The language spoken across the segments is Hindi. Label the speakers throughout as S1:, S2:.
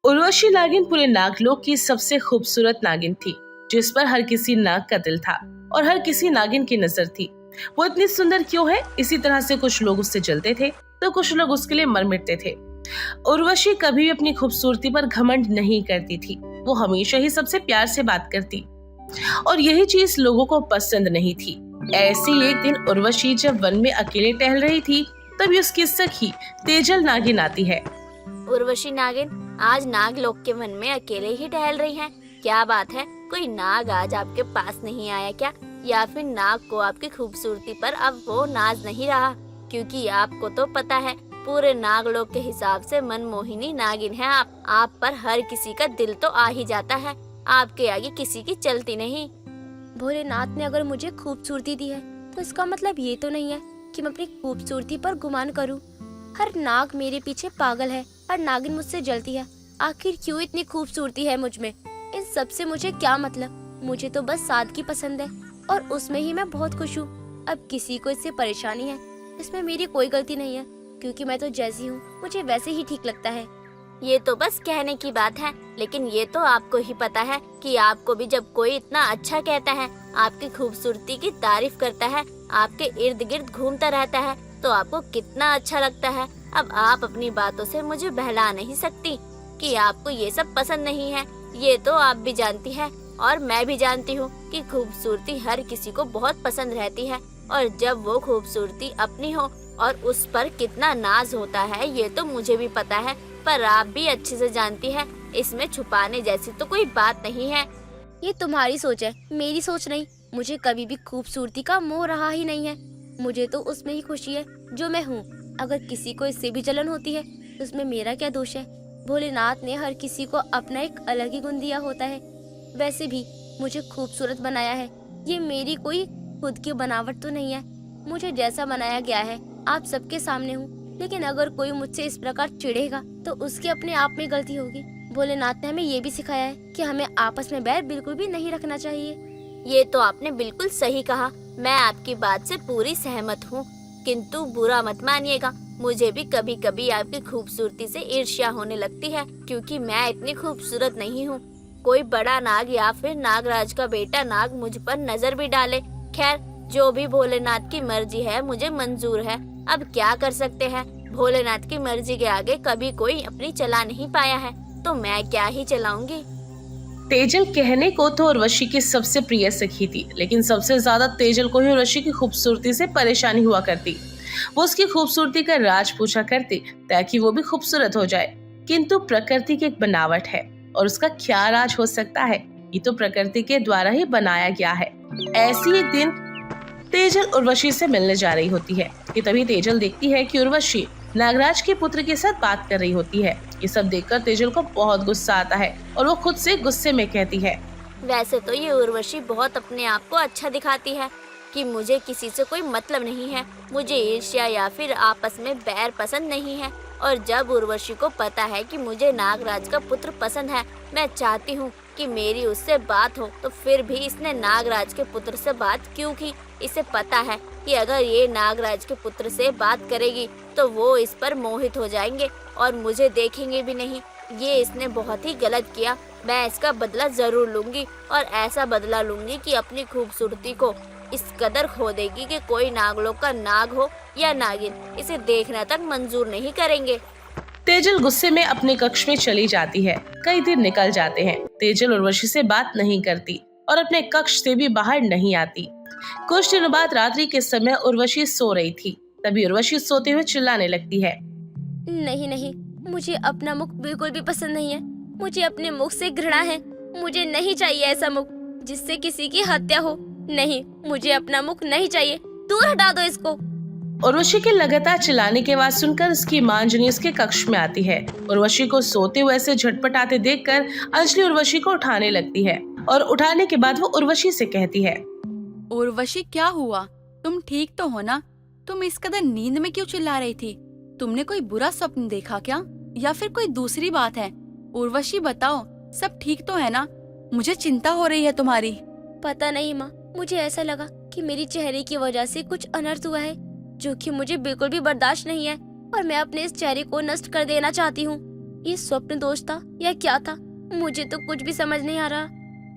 S1: उर्वशी नागिन पूरे नागलोक की सबसे खूबसूरत नागिन थी, जिस पर हर किसी नाग का दिल था और हर किसी नागिन की नजर थी। वो इतनी सुंदर क्यों है, इसी तरह से कुछ लोग उससे जलते थे तो कुछ लोग उसके लिए मर मिटते थे। उर्वशी कभी भी अपनी खूबसूरती पर घमंड नहीं करती थी। वो हमेशा ही सबसे प्यार से बात करती और यही चीज लोगों को पसंद नहीं थी। ऐसे ही एक दिन उर्वशी जब वन में अकेले टहल रही थी, तभी उसकी सखी तेजल नागिन आती है।
S2: उर्वशी नागिन, आज नागलोक के वन में अकेले ही टहल रही हैं। क्या बात है, कोई नाग आज आपके पास नहीं आया क्या? या फिर नाग को आपकी खूबसूरती पर अब वो नाज नहीं रहा? क्योंकि आपको तो पता है, पूरे नागलोक के हिसाब से मनमोहिनी नागिन है आप पर हर किसी का दिल तो आ ही जाता है। आपके आगे किसी की चलती नहीं।
S3: भोलेनाथ ने अगर मुझे खूबसूरती दी है तो इसका मतलब ये तो नहीं है कि मैं अपनी खूबसूरती पर गुमान करूं। हर नाग मेरे पीछे पागल है, हर नागिन मुझसे जलती है। आखिर क्यों इतनी खूबसूरती है मुझ में? इन सब से मुझे क्या मतलब? मुझे तो बस सादगी पसंद है और उसमें ही मैं बहुत खुश हूँ। अब किसी को इससे परेशानी है, इसमें मेरी कोई गलती नहीं है, क्योंकि मैं तो जैसी हूँ मुझे वैसे ही ठीक लगता है।
S2: ये तो बस कहने की बात है, लेकिन ये तो आपको ही पता है कि आपको भी जब कोई इतना अच्छा कहता है, आपकी खूबसूरती की तारीफ करता है, आपके इर्द गिर्द घूमता रहता है, तो आपको कितना अच्छा लगता है। अब आप अपनी बातों से मुझे बहला नहीं सकती कि आपको ये सब पसंद नहीं है। ये तो आप भी जानती है और मैं भी जानती हूँ कि खूबसूरती हर किसी को बहुत पसंद रहती है, और जब वो खूबसूरती अपनी हो और उस पर कितना नाज होता है, ये तो मुझे भी पता है। पर आप भी अच्छे से जानती है, इसमें छुपाने जैसी तो कोई बात नहीं है।
S3: ये तुम्हारी सोच है, मेरी सोच नहीं। मुझे कभी भी खूबसूरती का मोह रहा ही नहीं है। मुझे तो उसमें ही खुशी है जो मैं हूँ। अगर किसी को इससे भी जलन होती है तो उसमें मेरा क्या दोष है? भोलेनाथ ने हर किसी को अपना एक अलग ही गुण दिया होता है। वैसे भी मुझे खूबसूरत बनाया है, ये मेरी कोई खुद की बनावट तो नहीं है। मुझे जैसा बनाया गया है आप सबके सामने हूँ, लेकिन अगर कोई मुझसे इस प्रकार चिढ़ेगा तो उसकी अपने आप में गलती होगी। भोलेनाथ ने हमें ये भी सिखाया है कि हमें आपस में बैर बिल्कुल भी नहीं रखना चाहिए।
S2: ये तो आपने बिल्कुल सही कहा, मैं आपकी बात से पूरी सहमत हूँ। किंतु बुरा मत मानिएगा, मुझे भी कभी कभी आपकी खूबसूरती से ईर्ष्या होने लगती है, क्योंकि मैं इतनी खूबसूरत नहीं हूँ। कोई बड़ा नाग या फिर नागराज का बेटा नाग मुझ पर नजर भी डाले। खैर, जो भी भोलेनाथ की मर्जी है मुझे मंजूर है। अब क्या कर सकते हैं, भोलेनाथ की मर्जी के आगे कभी कोई अपनी चला नहीं पाया है, तो मैं क्या ही चलाऊंगी।
S1: तेजल कहने को तो उर्वशी की सबसे प्रिय सखी थी, लेकिन सबसे ज्यादा तेजल को ही उर्वशी की खूबसूरती से परेशानी हुआ करती। वो उसकी खूबसूरती का राज पूछा करती ताकि वो भी खूबसूरत हो जाए। किंतु प्रकृति की एक बनावट है और उसका क्या राज हो सकता है? ये तो प्रकृति के द्वारा ही बनाया गया है। ऐसी एक दिन तेजल उर्वशी से मिलने जा रही होती है कि तभी तेजल देखती है कि उर्वशी नागराज के पुत्र के साथ बात कर रही होती है। ये सब देखकर तेजल को बहुत गुस्सा आता है और वो खुद से गुस्से में कहती है,
S2: वैसे तो ये उर्वशी बहुत अपने आप को अच्छा दिखाती है कि मुझे किसी से कोई मतलब नहीं है, मुझे ईर्ष्या या फिर आपस में बैर पसंद नहीं है। और जब उर्वशी को पता है कि मुझे नागराज का पुत्र पसंद है, मैं चाहती हूँ कि मेरी उससे बात हो, तो फिर भी इसने नागराज के पुत्र से बात क्यों की? इसे पता है कि अगर ये नागराज के पुत्र से बात करेगी तो वो इस पर मोहित हो जाएंगे और मुझे देखेंगे भी नहीं। ये इसने बहुत ही गलत किया। मैं इसका बदला जरूर लूंगी, और ऐसा बदला लूंगी कि अपनी खूबसूरती को इस कदर खो देगी कि कोई नागलोक का नाग हो या नागिन इसे देखना तक मंजूर नहीं करेंगे।
S1: तेजल गुस्से में अपने कक्ष में चली जाती है। कई दिन निकल जाते हैं, तेजल उर्वशी से बात नहीं करती और अपने कक्ष से भी बाहर नहीं आती। कुछ दिनों बाद रात्रि के समय उर्वशी सो रही थी, तभी उर्वशी सोते हुए चिल्लाने लगती है,
S3: नहीं नहीं, मुझे अपना मुख बिल्कुल भी पसंद नहीं है। मुझे अपने मुख से घृणा है। मुझे नहीं चाहिए ऐसा मुख जिससे किसी की हत्या हो। नहीं, मुझे अपना मुख नहीं चाहिए। दूर हटा दो इसको।
S1: उर्वशी के लगातार चिल्लाने की आवाज सुनकर उसकी मां अंजलि उसके कक्ष में आती है। उर्वशी को सोते हुए ऐसे झटपटाते देखकर अंजलि उर्वशी को उठाने लगती है और उठाने के बाद वो उर्वशी से कहती है,
S4: उर्वशी, क्या हुआ? तुम ठीक तो हो ना? तुम इस कदर नींद में क्यों चिल्ला रही थी? तुमने कोई बुरा स्वप्न देखा क्या, या फिर कोई दूसरी बात है? उर्वशी, बताओ, सब ठीक तो है ना? मुझे चिंता हो रही है तुम्हारी।
S3: पता नहीं माँ, मुझे ऐसा लगा कि मेरी चेहरे की वजह से कुछ अनर्थ हुआ है, जो कि मुझे बिल्कुल भी बर्दाश्त नहीं है, और मैं अपने इस चेहरे को नष्ट कर देना चाहती हूँ। ये स्वप्न दोष था या क्या था? मुझे तो कुछ भी समझ नहीं आ रहा,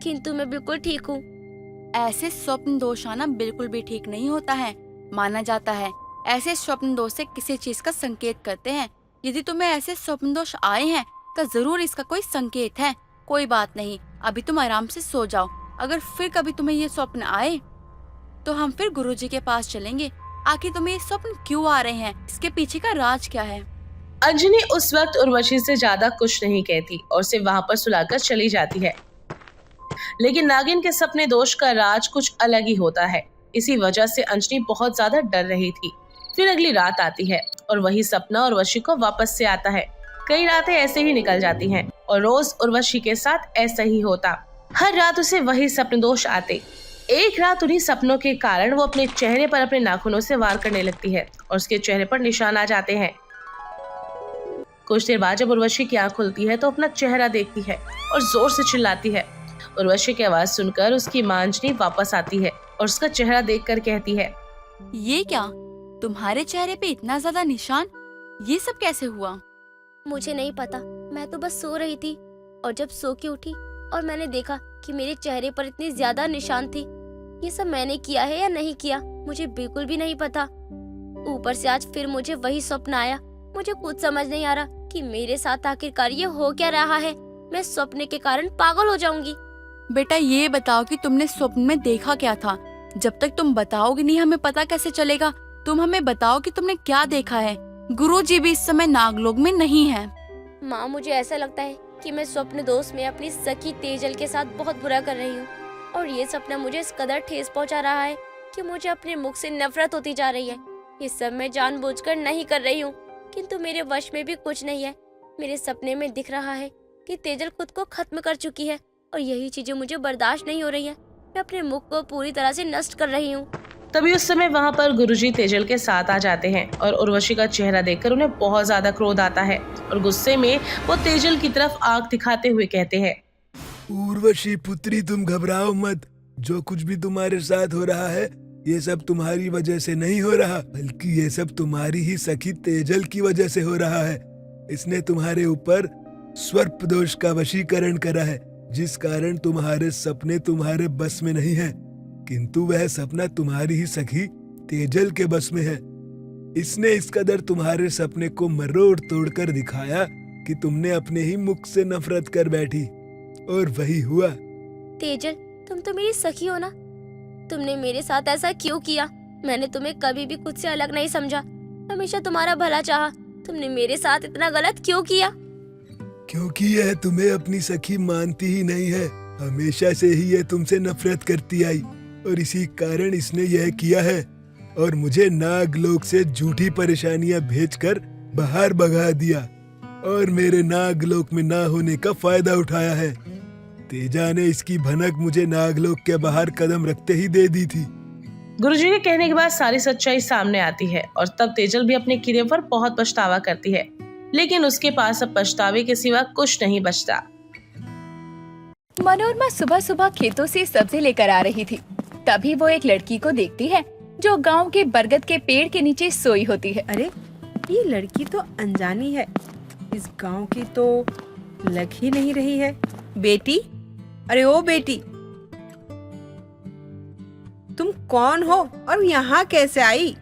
S3: किंतु मैं बिल्कुल ठीक हूँ।
S4: ऐसे स्वप्न दोष आना बिल्कुल भी ठीक नहीं होता है। माना जाता है ऐसे स्वप्न दोष से किसी चीज का संकेत करते हैं। यदि तुम्हें ऐसे स्वप्न दोष आए हैं तो जरूर इसका कोई संकेत है। कोई बात नहीं, अभी तुम आराम से सो जाओ। अगर फिर कभी तुम्हें ये स्वप्न आए तो हम फिर गुरुजी के पास चलेंगे। आखिर तुम्हें ये स्वप्न क्यों आ रहे हैं, इसके पीछे का राज क्या है?
S1: अंजनी उस वक्त उर्वशी से ज्यादा कुछ नहीं कहती और उसे वहां पर सुलाकर चली जाती है। लेकिन नागिन के सपने दोष का राज कुछ अलग ही होता है। इसी वजह से अंजनी बहुत ज्यादा डर रही थी। फिर अगली रात आती है और वही सपना उर्वशी को वापस से आता है। कई रातें ऐसे ही निकल जाती हैं और रोज उर्वशी के साथ ऐसा ही होता। हर रात उसे वही सपन दोष आते। एक रात उन्हीं सपनों के कारण वो अपने चेहरे पर अपने नाखूनों से वार करने लगती है और उसके चेहरे पर निशान आ जाते हैं। कुछ देर बाद जब उर्वशी की आंख खुलती है तो अपना चेहरा देखती है और जोर से चिल्लाती है। उर्वशी की आवाज सुनकर उसकी मां अंजनी वापस आती है और उसका चेहरा देखकर कहती है,
S4: ये क्या, तुम्हारे चेहरे पे इतना ज्यादा निशान, ये सब कैसे हुआ?
S3: मुझे नहीं पता, मैं तो बस सो रही थी और जब सो के उठी और मैंने देखा कि मेरे चेहरे पर इतनी ज्यादा निशान थी। ये सब मैंने किया है या नहीं किया, मुझे बिल्कुल भी नहीं पता। ऊपर से आज फिर मुझे वही स्वप्न आया। मुझे कुछ समझ नहीं आ रहा कि मेरे साथ आखिरकार ये हो क्या रहा है। मैं स्वप्न के कारण पागल हो जाऊंगी।
S4: बेटा ये बताओ कि तुमने स्वप्न में देखा क्या था? जब तक तुम बताओगी नहीं हमें पता कैसे चलेगा। तुम हमें बताओ कि तुमने क्या देखा है। गुरुजी भी इस समय नागलोक में नहीं है।
S3: माँ, मुझे ऐसा लगता है कि मैं स्वप्न दोष में अपनी सखी तेजल के साथ बहुत बुरा कर रही हूँ और ये सपना मुझे इस कदर ठेस पहुँचा रहा है कि मुझे अपने मुख से नफरत होती जा रही है। ये सब मैं जानबूझकर नहीं कर रही हूँ, किंतु मेरे वश में भी कुछ नहीं है। मेरे सपने में दिख रहा है कि तेजल खुद को खत्म कर चुकी है और यही चीजें मुझे बर्दाश्त नहीं हो रही है। मैं अपने मुख को पूरी तरह से नष्ट कर रही हूँ।
S1: तभी उस समय वहां पर गुरुजी तेजल के साथ आ जाते हैं और उर्वशी का चेहरा देखकर उन्हें बहुत ज्यादा क्रोध आता है और गुस्से में वो तेजल की तरफ आंख दिखाते हुए कहते हैं,
S5: उर्वशी पुत्री, तुम घबराओ मत। जो कुछ भी तुम्हारे साथ हो रहा है ये सब तुम्हारी वजह से नहीं हो रहा, बल्कि ये सब तुम्हारी ही सखी तेजल की वजह से हो रहा है। इसने तुम्हारे ऊपर सर्प दोष का वशीकरण करा है, जिस कारण तुम्हारे सपने तुम्हारे बस में नहीं है, किंतु वह सपना तुम्हारी ही सखी तेजल के बस में है। इसने इस कदर तुम्हारे सपने को मरोड़ तोड़ कर दिखाया कि तुमने अपने ही मुख से नफरत कर बैठी, और वही हुआ।
S3: तेजल, तुम तो मेरी सखी हो ना, तुमने मेरे साथ ऐसा क्यों किया? मैंने तुम्हें कभी भी खुद से अलग नहीं समझा, हमेशा तुम्हारा भला चाहा। तुमने मेरे साथ इतना गलत क्यों किया?
S5: क्योंकि यह तुम्हें अपनी सखी मानती ही नहीं है। हमेशा से ही यह तुमसे नफरत करती आई और इसी कारण इसने यह किया है और मुझे नागलोक से झूठी परेशानियां भेजकर बाहर भगा दिया और मेरे नागलोक में ना होने का फायदा उठाया है। तेजा ने इसकी भनक मुझे नागलोक के बाहर कदम रखते ही दे दी थी।
S1: गुरुजी के कहने के बाद सारी सच्चाई सामने आती है और तब तेजल भी अपने किए पर बहुत पछतावा करती है, लेकिन उसके पास अब पछतावे के सिवा कुछ नहीं बचता।
S6: मनोरमा सुबह सुबह खेतों से सब्जी लेकर आ रही थी। तभी वो एक लड़की को देखती है जो गांव के बरगद के पेड़ के नीचे सोई होती है।
S7: अरे, ये लड़की तो अनजानी है, इस गांव की तो लग ही नहीं रही है। बेटी, अरे ओ बेटी, तुम कौन हो और यहाँ कैसे आई?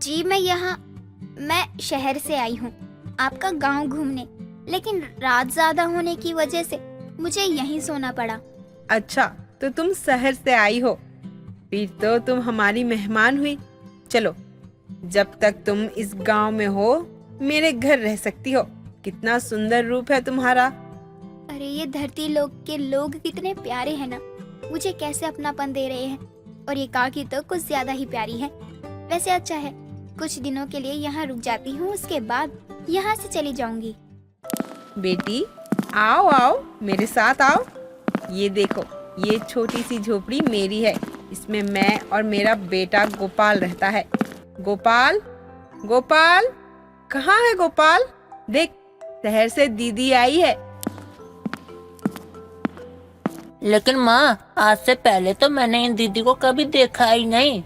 S8: जी मैं शहर से आई हूँ आपका गांव घूमने, लेकिन रात ज्यादा होने की वजह से मुझे यहीं सोना पड़ा।
S7: अच्छा, तो तुम शहर से आई हो, फिर तो तुम हमारी मेहमान हुई। चलो, जब तक तुम इस गांव में हो मेरे घर रह सकती हो। कितना सुंदर रूप है तुम्हारा।
S8: अरे, ये धरती लोक के लोग कितने प्यारे हैं ना, मुझे कैसे अपनापन दे रहे हैं। और ये काकी तो कुछ ज्यादा ही प्यारी है। वैसे अच्छा है, कुछ दिनों के लिए यहाँ रुक जाती हूँ, उसके बाद यहाँ से चली जाऊंगी।
S7: बेटी, आओ आओ, मेरे साथ आओ। ये देखो, ये छोटी सी झोपड़ी मेरी है। इसमें मैं और मेरा बेटा गोपाल रहता है। गोपाल, गोपाल, कहाँ है गोपाल? देख, शहर से दीदी आई है।
S9: लेकिन माँ, आज से पहले तो मैंने इन दीदी को कभी देखा ही नहीं।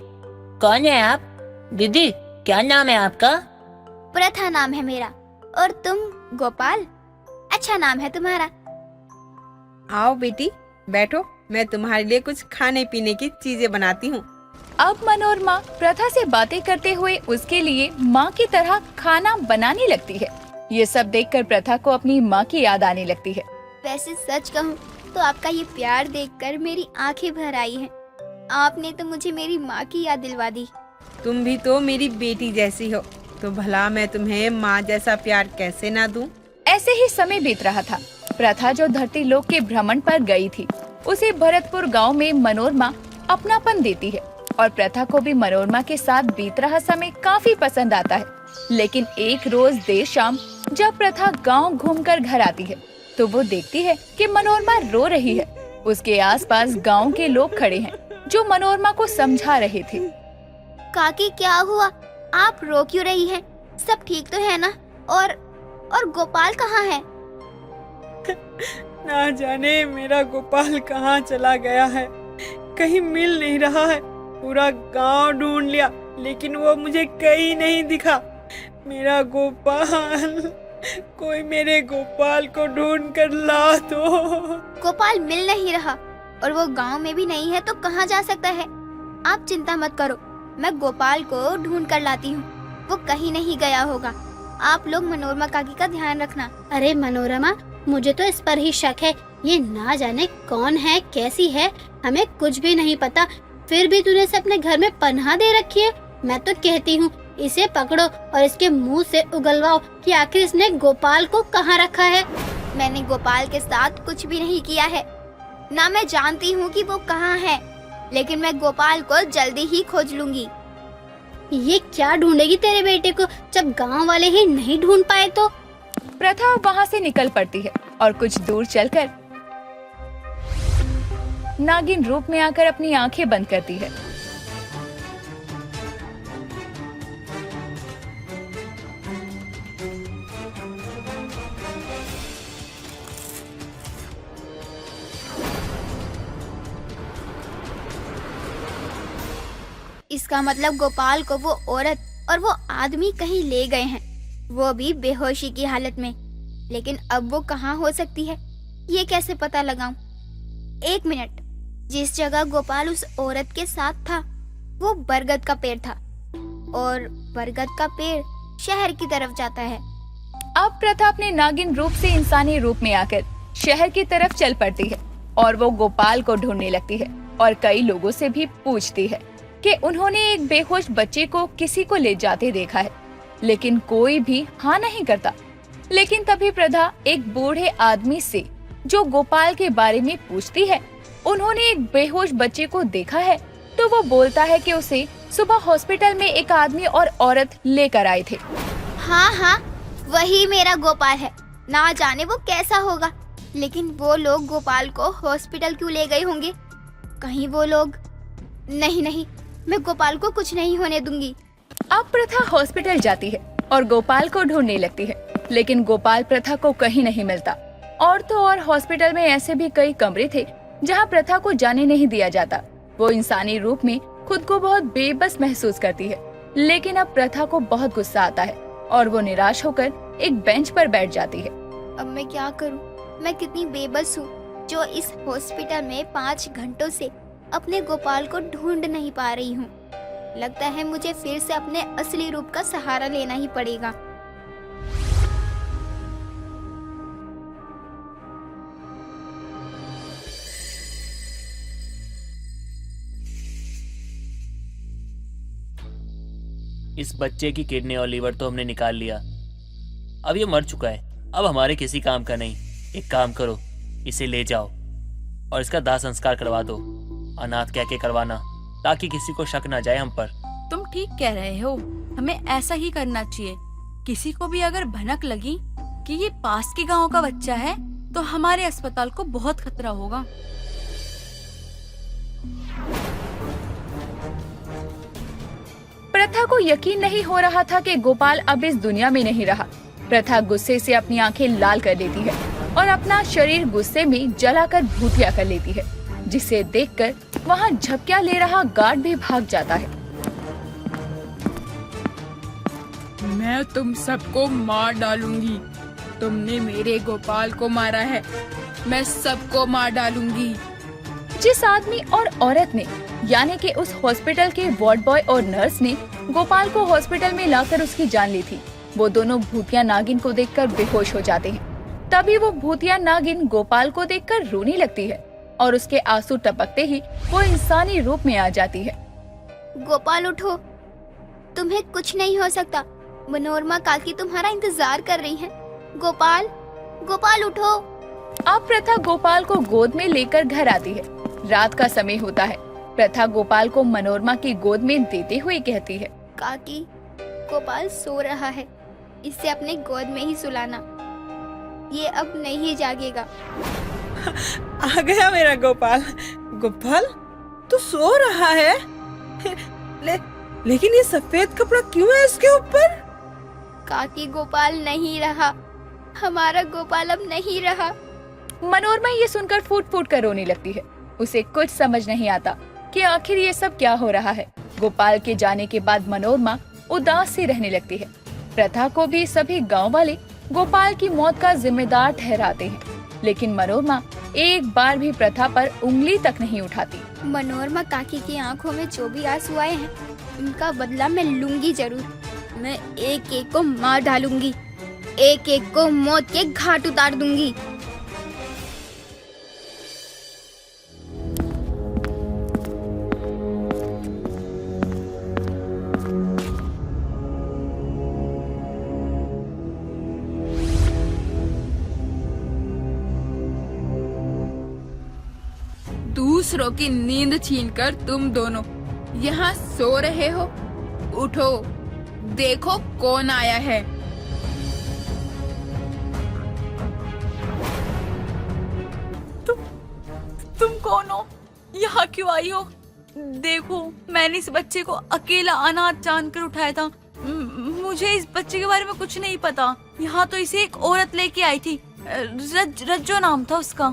S9: कौन है आप? दीदी, क्या नाम है आपका?
S8: प्रथा नाम है मेरा। और तुम गोपाल? अच्छा नाम है तुम्हारा।
S7: आओ बेटी, बैठो, मैं तुम्हारे लिए कुछ खाने पीने की चीजें बनाती हूँ।
S6: अब मनोरमा प्रथा से बातें करते हुए उसके लिए माँ की तरह खाना बनाने लगती है। ये सब देखकर प्रथा को अपनी माँ की याद आने लगती है।
S8: वैसे सच कहूँ तो आपका ये प्यार देखकर मेरी आंखें भर आई हैं। आपने तो मुझे मेरी माँ की याद दिलवा दी।
S7: तुम भी तो मेरी बेटी जैसी हो, तो भला मैं तुम्हें माँ जैसा प्यार कैसे ना दूं?
S6: ऐसे ही समय बीत रहा था। प्रथा जो धरती लोक के भ्रमण पर गई थी, उसे भरतपुर गांव में मनोरमा अपनापन देती है और प्रथा को भी मनोरमा के साथ बीत रहा समय काफी पसंद आता है। लेकिन एक रोज देर शाम जब प्रथा गांव घूमकर घर आती है तो वो देखती है कि मनोरमा रो रही है। उसके आसपास गांव के लोग खड़े हैं जो मनोरमा को समझा रहे थे।
S8: काकी क्या हुआ? आप रो क्यों रही हैं? सब ठीक तो है ना? और गोपाल कहाँ है?
S7: ना जाने मेरा गोपाल कहाँ चला गया है, कहीं मिल नहीं रहा है। पूरा गांव ढूंढ लिया लेकिन वो मुझे कहीं नहीं दिखा। मेरा गोपाल, कोई मेरे गोपाल को ढूंढ कर ला दो।
S8: गोपाल मिल नहीं रहा और वो गांव में भी नहीं है तो कहाँ जा सकता है? आप चिंता मत करो, मैं गोपाल को ढूंढ कर लाती हूँ। वो कहीं नहीं गया होगा। आप लोग मनोरमा काकी का ध्यान रखना।
S10: अरे मनोरमा, मुझे तो इस पर ही शक है। ये ना जाने कौन है, कैसी है, हमें कुछ भी नहीं पता। फिर भी तूने इसे अपने घर में पनाह दे रखी है। मैं तो कहती हूँ इसे पकड़ो और इसके मुंह से उगलवाओ कि आखिर इसने गोपाल को कहाँ रखा है।
S8: मैंने गोपाल के साथ कुछ भी नहीं किया है, ना मैं जानती हूँ कि वो कहाँ है, लेकिन मैं गोपाल को जल्दी ही खोज लूंगी।
S10: ये क्या ढूंढेगी तेरे बेटे को जब गांव वाले ही नहीं ढूंढ पाए तो?
S6: प्रथा वहाँ से निकल पड़ती है और कुछ दूर चलकर नागिन रूप में आकर अपनी आंखें बंद करती है।
S8: इसका मतलब गोपाल को वो औरत और वो आदमी कहीं ले गए हैं, वो भी बेहोशी की हालत में। लेकिन अब वो कहाँ हो सकती है, ये कैसे पता लगाऊं? एक मिनट, जिस जगह गोपाल उस औरत के साथ था वो बरगद का पेड़ था और बरगद का पेड़ शहर की तरफ जाता है।
S6: अब प्रथा अपने नागिन रूप से इंसानी रूप में आकर शहर की तरफ चल पड़ती है और वो गोपाल को ढूंढने लगती है और कई लोगों से भी पूछती है कि उन्होंने एक बेहोश बच्चे को किसी को ले जाते देखा है, लेकिन कोई भी हाँ नहीं करता। लेकिन तभी प्रथा एक बूढ़े आदमी से जो गोपाल के बारे में पूछती है, उन्होंने एक बेहोश बच्चे को देखा है, तो वो बोलता है कि उसे सुबह हॉस्पिटल में एक आदमी और औरत लेकर आए थे।
S8: हाँ हाँ, वही मेरा गोपाल है। ना जाने वो कैसा होगा, लेकिन वो लोग गोपाल को हॉस्पिटल क्यों ले गए होंगे? कहीं वो लोग... नहीं, मैं गोपाल को कुछ नहीं होने दूंगी।
S6: अब प्रथा हॉस्पिटल जाती है और गोपाल को ढूंढने लगती है, लेकिन गोपाल प्रथा को कहीं नहीं मिलता। और तो और हॉस्पिटल में ऐसे भी कई कमरे थे जहां प्रथा को जाने नहीं दिया जाता। वो इंसानी रूप में खुद को बहुत बेबस महसूस करती है, लेकिन अब प्रथा को बहुत गुस्सा आता है और वो निराश होकर एक बेंच पर बैठ जाती है।
S8: अब मैं क्या करूं? मैं कितनी बेबस हूं जो इस हॉस्पिटल में 5 घंटों से अपने गोपाल को ढूंढ नहीं पा रही हूँ। लगता है मुझे फिर से अपने असली रूप का सहारा लेना ही पड़ेगा।
S11: इस बच्चे की किडनी और लीवर तो हमने निकाल लिया, अब ये मर चुका है, अब हमारे किसी काम का नहीं। एक काम करो, इसे ले जाओ और इसका दाह संस्कार करवा दो। अनाथ कह के करवाना, ताकि किसी को शक ना जाए हम पर।
S4: तुम ठीक कह रहे हो, हमें ऐसा ही करना चाहिए। किसी को भी अगर भनक लगी कि ये पास के गांव का बच्चा है तो हमारे अस्पताल को बहुत खतरा होगा।
S6: प्रथा को यकीन नहीं हो रहा था कि गोपाल अब इस दुनिया में नहीं रहा। प्रथा गुस्से से अपनी आंखें लाल कर देती है और अपना शरीर गुस्से में जलाकर भूतिया कर लेती है, जिसे देखकर वहाँ झपकियां ले रहा गार्ड भी भाग जाता है।
S12: मैं तुम सबको मार डालूंगी, तुमने मेरे गोपाल को मारा है, मैं सबको मार डालूंगी।
S6: जिस आदमी और औरत ने यानी कि उस हॉस्पिटल के वार्ड बॉय और नर्स ने गोपाल को हॉस्पिटल में लाकर उसकी जान ली थी, वो दोनों भूतिया नागिन को देखकर बेहोश हो जाते हैं। तभी वो भूतिया नागिन गोपाल को देखकर रोने लगती है और उसके आंसू टपकते ही वो इंसानी रूप में आ जाती है।
S8: गोपाल उठो, तुम्हें कुछ नहीं हो सकता। मनोरमा काकी तुम्हारा इंतजार कर रही हैं। गोपाल, गोपाल उठो।
S6: अब प्रथा गोपाल को गोद में लेकर घर आती है। रात का समय होता है। प्रथा गोपाल को मनोरमा की गोद में देते हुए कहती है,
S8: काकी, गोपाल सो रहा है, इसे अपने गोद में ही सुलाना, ये अब नहीं जागेगा।
S7: आ गया मेरा गोपाल। गोपाल, तू सो रहा है? लेकिन ये सफेद कपड़ा क्यों है इसके ऊपर?
S8: काकी, गोपाल नहीं रहा, हमारा गोपाल अब नहीं रहा।
S6: मनोरमा ये सुनकर फूट फूट कर रोने लगती है। उसे कुछ समझ नहीं आता कि आखिर ये सब क्या हो रहा है। गोपाल के जाने के बाद मनोरमा उदास सी रहने लगती है। प्रथा को भी सभी गांव वाले गोपाल की मौत का जिम्मेदार ठहराते हैं, लेकिन मनोरमा एक बार भी प्रथा पर उंगली तक नहीं उठाती।
S8: मनोरमा काकी की आंखों में जो भी आंसू आए हैं, उनका बदला मैं लूंगी जरूर। मैं एक एक को मार डालूंगी, एक एक को मौत के घाट उतार दूंगी।
S12: दूसरों की नींद छीनकर तुम दोनों यहाँ सो रहे हो। उठो, देखो कौन आया है।
S4: तुम कौन हो? यहाँ क्यों आई हो? देखो, मैंने इस बच्चे को अकेला अनाथ जानकर उठाया था। मुझे इस बच्चे के बारे में कुछ नहीं पता। यहाँ तो इसे एक औरत लेके आई थी, रज्जो नाम था उसका।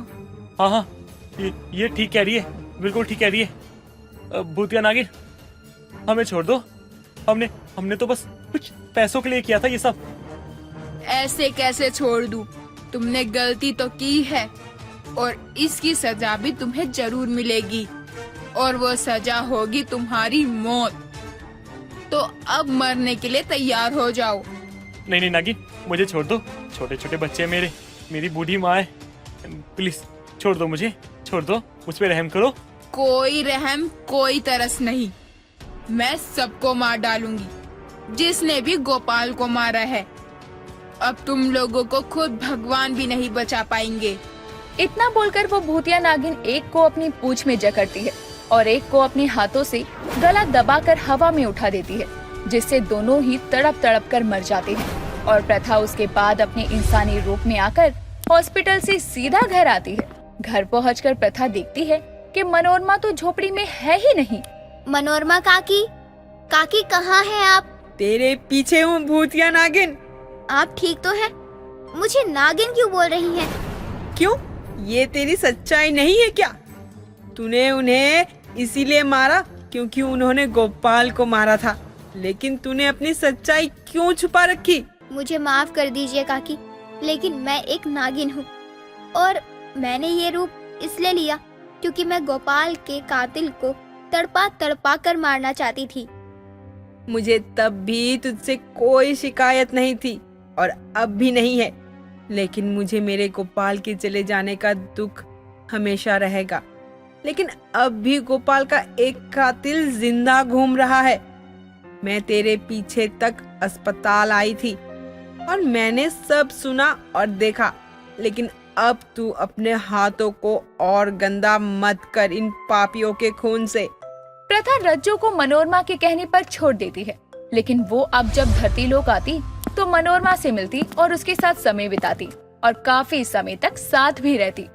S11: हाँ हाँ, ये ठीक कह रही है, बिल्कुल ठीक कह रही है। भूतिया नागिन, हमें छोड़ दो। हमने तो बस कुछ पैसों के लिए किया था ये सब।
S12: ऐसे कैसे छोड़ दूं? तुमने गलती तो की है और इसकी सजा भी तुम्हें जरूर मिलेगी, और वो सजा होगी तुम्हारी मौत। तो अब मरने के लिए तैयार हो जाओ।
S11: नहीं नागिन, मुझे छोड़ दो। छोटे छोटे बच्चे मेरी बूढ़ी माँ है, प्लीज छोड़ दो मुझे, छोड़ दो, मुझ पे रहम करो।
S12: कोई रहम, कोई तरस नहीं। मैं सबको मार डालूंगी जिसने भी गोपाल को मारा है। अब तुम लोगों को खुद भगवान भी नहीं बचा पाएंगे।
S6: इतना बोलकर वो भूतिया नागिन एक को अपनी पूंछ में जकड़ती है और एक को अपने हाथों से गला दबाकर हवा में उठा देती है, जिससे दोनों ही तड़प तड़प कर मर जाते हैं। और प्रथा उसके बाद अपने इंसानी रूप में आकर हॉस्पिटल से सीधा घर आती है। घर पहुंचकर प्रथा देखती है कि मनोरमा तो झोपड़ी में है ही नहीं।
S8: मनोरमा काकी, काकी कहाँ हैं आप?
S7: तेरे पीछे हूँ भूतिया नागिन।
S8: आप ठीक तो हैं? मुझे नागिन क्यों बोल रही हैं?
S7: क्यों? ये तेरी सच्चाई नहीं है क्या? तूने उन्हें इसीलिए मारा क्योंकि उन्होंने गोपाल को मारा था, लेकिन तूने अपनी सच्चाई क्यों छुपा रखी?
S8: मुझे माफ कर दीजिए काकी, लेकिन मैं एक नागिन हूँ और मैंने ये रूप इसलिए लिया क्योंकि मैं गोपाल के कातिल को तड़पा तड़पा कर मारना चाहती थी।
S7: मुझे तब भी तुझसे कोई शिकायत नहीं थी और अब भी नहीं है, लेकिन मुझे मेरे गोपाल के चले जाने का दुख हमेशा रहेगा। लेकिन अब भी गोपाल का एक कातिल जिंदा घूम रहा है। मैं तेरे पीछे तक अस्पताल आई थी और मैंने सब सुना और देखा, लेकिन अब तू अपने हाथों को और गंदा मत कर इन पापियों के खून से।
S6: प्रथा रज्जो को मनोरमा के कहने पर छोड़ देती है, लेकिन वो अब जब धरती लोक आती तो मनोरमा से मिलती और उसके साथ समय बिताती और काफी समय तक साथ भी रहती।